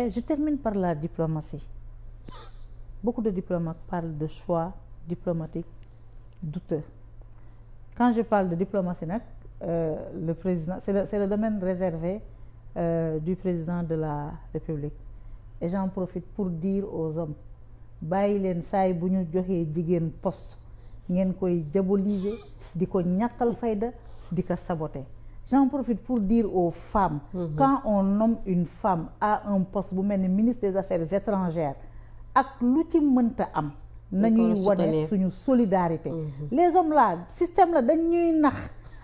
Et je termine par la diplomatie. Beaucoup de diplomates parlent de choix diplomatiques douteux. Quand je parle de diplomatie nag le président c'est le domaine réservé du président de la République et j'en profite pour dire aux hommes bàyyi leen saay bu ñu joxee jigéen poste ngeen koy diaboliser di ko ñàkkal fayda di ko saboter. J'en profite pour dire aux femmes quand on nomme une femme à un poste bu mel ni ministre des Affaires étrangères ak lu ci mënta am nañuy wane suñu solidarité. Les hommes là système la dañuy nax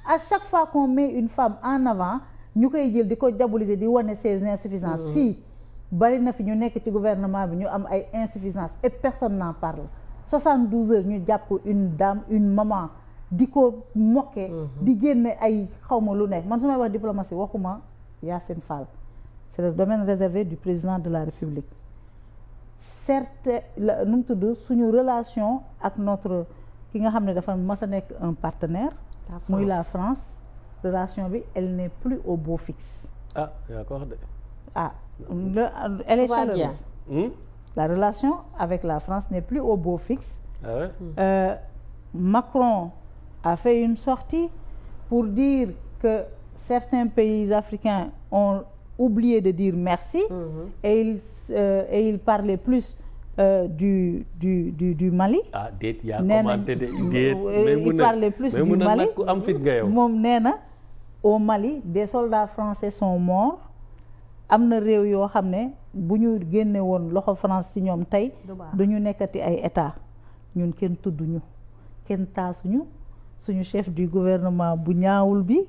à chaque fois qu'on met une femme en avant ñu koy jël di ko diaboliser di wane ses insuffisances. Fii bari na fi ñu nekk ci gouvernement bi ñu am ay insuffisances et personne n'en parle. 72 heures ñu jàpp une dame une maman di ko moquer di génne ay xawma lu nekk man su may wax diplomatie waxuma Yacine Fall. C'est le domaine réservé du président de la République. Certes la nu mu tudd suñu relation ak notre ki nga xam ne dafa mas a nekk un partenaire muy la France relation bi elle n'est plus au beau fixe. Ah d'accord. Elle est chaleureuse. La relation avec la France n'est plus au beau fixe. Ah ouais? Macron a fait une sortie pour dire que certains pays africains ont oublié de dire merci et il parlait plus du Mali. Ah déet yaa commenté de déet. Il parlait plus du Mali am fit nga yow. moom nee na au Mali des soldats français sont morts am na réew yoo xam ne bu ñu génne woon loxo France ci ñoom tey du ñu nekkati ay état ñun kenn tudduñu kenn taasuñu suñu chef du gouvernement bu ñaawul bi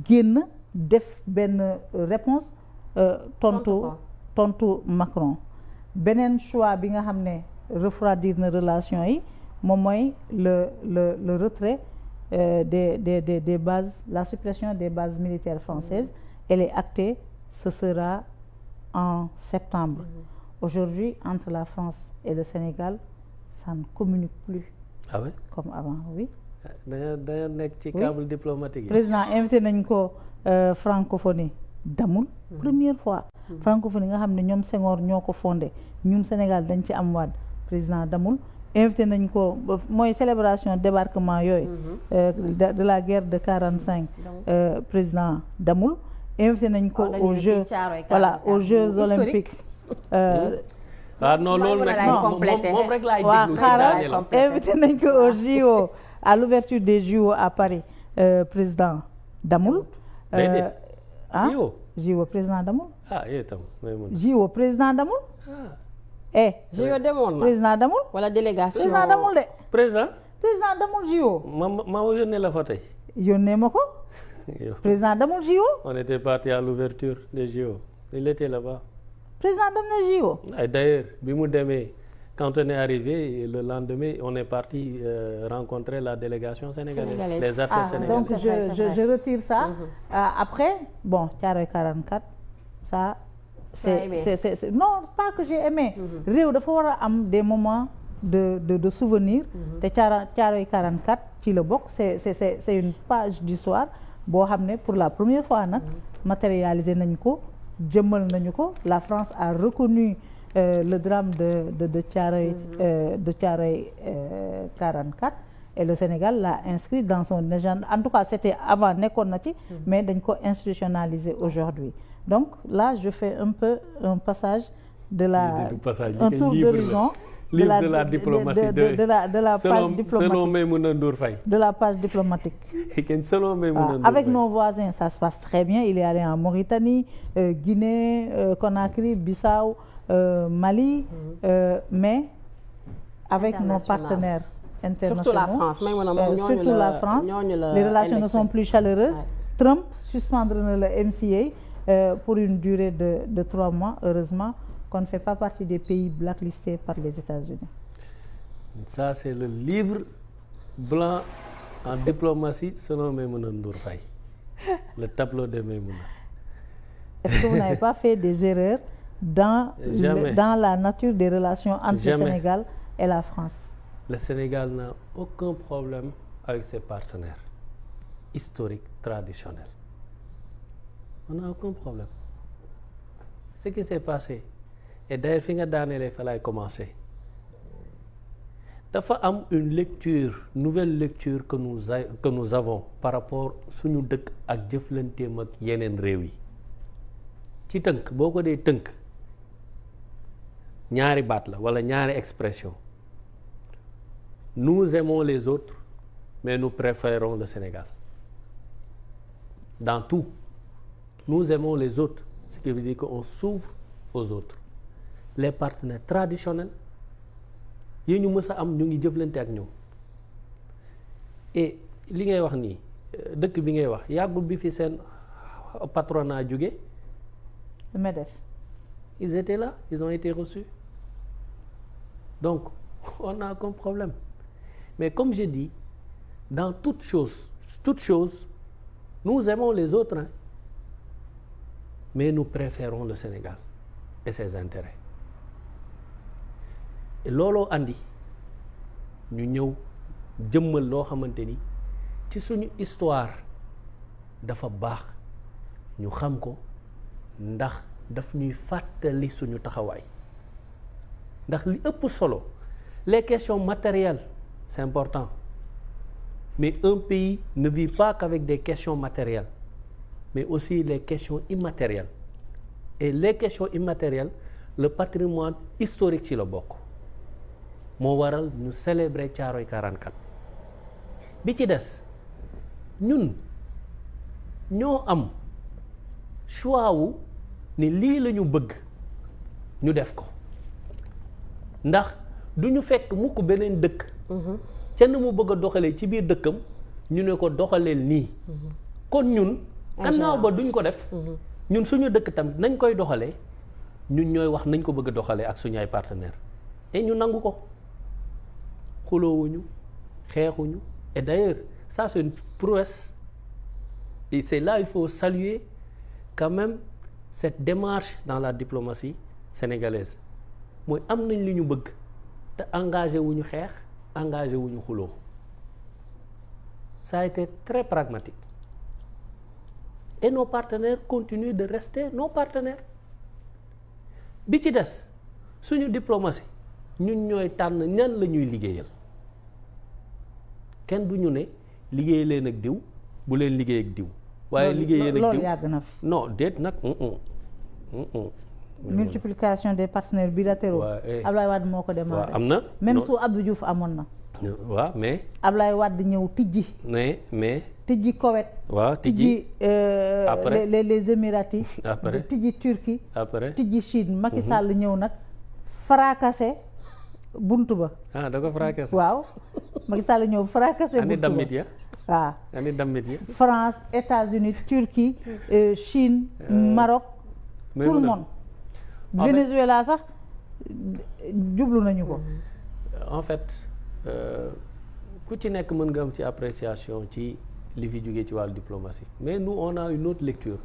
génn def benn réponse tontu Macron. Beneen choix bi nga xam ne refroidir na relation yi moom mooy le retrait des bases, la suppression des bases militaires françaises. Elle est actée, ce sera en septembre. Aujourd'hui, entre la France et le Sénégal, ça ne communique plus. Ah oui? Comme avant, oui. dañoo nekk ci câble diplomatique yi. Président invité nañ ko francophonie damul première fois. Francophonie nga xam ne ñoom Senghor ñoo ko fondé ñun Sénégal dañ ci am Wade président damul invité nañ ko mooy célébration débarquement yooyu de la guerre de 45 président damul invité nañ ko aux Jeux aux Jeux olympiques non loolu nag moom rek laay déglu xaaral invité nañ ko aux JO à l'ouverture des JO à Paris président damul JO président damul yooyu tam JO président damul JO demoon na président damul wala délégation président damul de président damul JO ma yónnee la fa tey yónnee ma ko président damul JO on était parti à l'ouverture des JO il était là-bas président dem na JO d'ailleurs bi mu demee quand on est arrivé le lendemain on est parti rencontrer la délégation sénégalaise les athlètes sénégalais. Donc je retire ça. Après bon Thiaroye 44 ça c'est non pas que j'ai aimé. Réew dafa war a am des moments de souvenir. te Thiaroye 44 ci la bokk c'est une page d'histoire boo xam ne pour la première fois nag matérialisé nañu ko jëmmal nañu ko. La France a reconnu le drame de Thiaroye 44 et le Sénégal l'a inscrit dans son agenda. En tout cas c'était avant nekkoon na ci mais dañ ko institutionnaliser aujourd'hui. Donc là je fais un peu un passage de la un tour d'horizon de la diplomatie de la page diplomatique selon Maïmouna Ndour Faye de la page diplomatique. Selon Maïmouna Ndour avec nos voisins ça se passe très bien. Il est allé en Mauritanie, Guinée, Conakry, Bissau, Mali, mais avec nos partenaires internationaux. Surtout la France. Surtout la France. Les relations ne sont plus chaleureuses. Trump suspendre na le MCA pour une durée de 3 mois. Heureusement qu'on ne fait pas partie des pays blacklistés par les États-Unis. Ça c'est le livre blanc en diplomatie selon Maïmouna Ndour Faye. Le tableau de Maïmouna. Est-ce que vous n'avez pas fait des erreurs dans la nature des relations entre le Sénégal et la France? Le Sénégal n'a aucun problème avec ses partenaires historiques, traditionnels. On n'a aucun problème. Ce qui s'est passé et d'ailleurs fi nga daanelee fa laay commencer dafa am une lecture nouvelle lecture que nous avons par rapport suñu dëkk ak jëflanteem ak yeneen réew yi ci tënk boo ko dee tënk ñaari baat la walla ñaari expression nous aimons les autres mais nous préférons le Sénégal dans tout nous aimons les autres ce qui veut dire qu'on s'ouvre aux autres les partenaires traditionnels yi ñu mës a am ñu ngi jëflante ak ñoom et li ngay wax nii dëkk bi ngay wax yàggul bi fi seen patronat jóge le MEDEF ils étaient là ils ont été reçus donc on a aucun problème mais comme je dis dans toute chose nous aimons les autres hein, mais nous préférons le Sénégal et ses intérêts looloo andi ñu ñëw jëmmal loo xamante ni ci suñu histoire dafa baax ñu xam ko ndax daf ñuy fàttali suñu taxawaay ndax li ëpp solo les questions matérielles c'est important mais un pays ne vit pas qu'avec des questions matérielles mais aussi les questions immatérielles et les questions immatérielles le patrimoine historique ci la bokk moo waral ñu célébrer Thiaroye 44 bi ci des ñun ñoo am choix wu ni lii la ñu bëgg ñu def ko ndax du ñu fekk mukk beneen dëkk ca na mu bëgg a doxalee ci biir dëkkam ñu ne ko doxaleel nii kon ñun gannaaw ba duñ ko def ñun suñu dëkk tamit nañ koy doxalee ñun ñooy wax nañ ko bëgg a doxalee ak suñu ay partenaires et ñu nangu ko xuloowuñu xeexuñu et d'ailleurs ça c'est une prouesse et c'est là il faut saluer quand même cette démarche dans la diplomatie sénégalaise mooy am nañ li ñu bëgg te engagé wuñu xeex engagé wuñu xuloo ça a été très pragmatique et nos partenaires continuent de rester nos partenaires bi ci des suñu diplomatie ñun ñooy tànn ñan la ñuy liggéeyal kenn du ñu ne liggéey leen ak diw bu leen liggéey ak diw waaye liggéeyee ak diw loolu yàgg na fi non déet nag multiplication des partenaires bilatéraux Ablaye Wade moo ko démarré am na même su Abdou Diouf amoon na waaw mais Ablaye Wade ñëw tijji mais tijji Koweït waaw tijji après les Émiratis après tijji Turquie après tijji Chine Macky Sall ñëw nag fracassé buntu ba da ko fracassé waaw Macky Sall ñëw fracassé buntu ba damit ya waaw ani damit ya France États-Unis Turquie Chine Maroc tout le monde Venezuela sax jublu nañu ko en fait ku ci nekk mën nga am ci appréciation ci li fi jógee ci wàllu diplomatie mais nous on a une autre lecture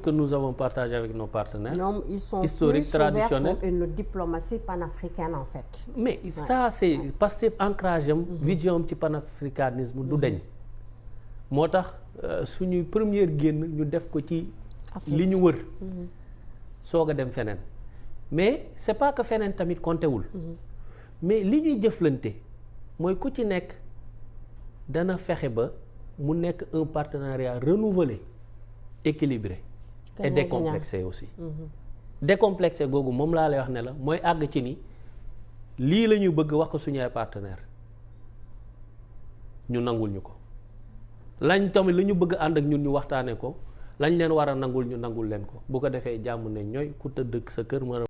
que nous avons partagée avec nos partenaires ils sont historiques traditionnels pour une diplomatie panafricaine en fait mais ça c'est Pastef ancrage am vision am ci panafricanisme du deñ moo tax suñuy première génn ñu def ko ci li ñu wër soog a dem feneen mais c'est pas que feneen tamit compté wul mais li ñuy jëflante mooy ku ci nekk dana fexe ba mu nekk un partenariat renouvelé équilibré et décomplexé aussi décomplexé googu moom laa lay wax ne la mooy àgg ci ni lii la ñuy bëgg wax ko suñu ay partenaire ñu nangul ñu ko lañ tamit la ñu bëgg ànd ak ñun ñu waxtaane ko lañ leen war a nangul ñu nangul leen ko bu ko defee jàmm ne ñooy ku tëdd sa kër mën a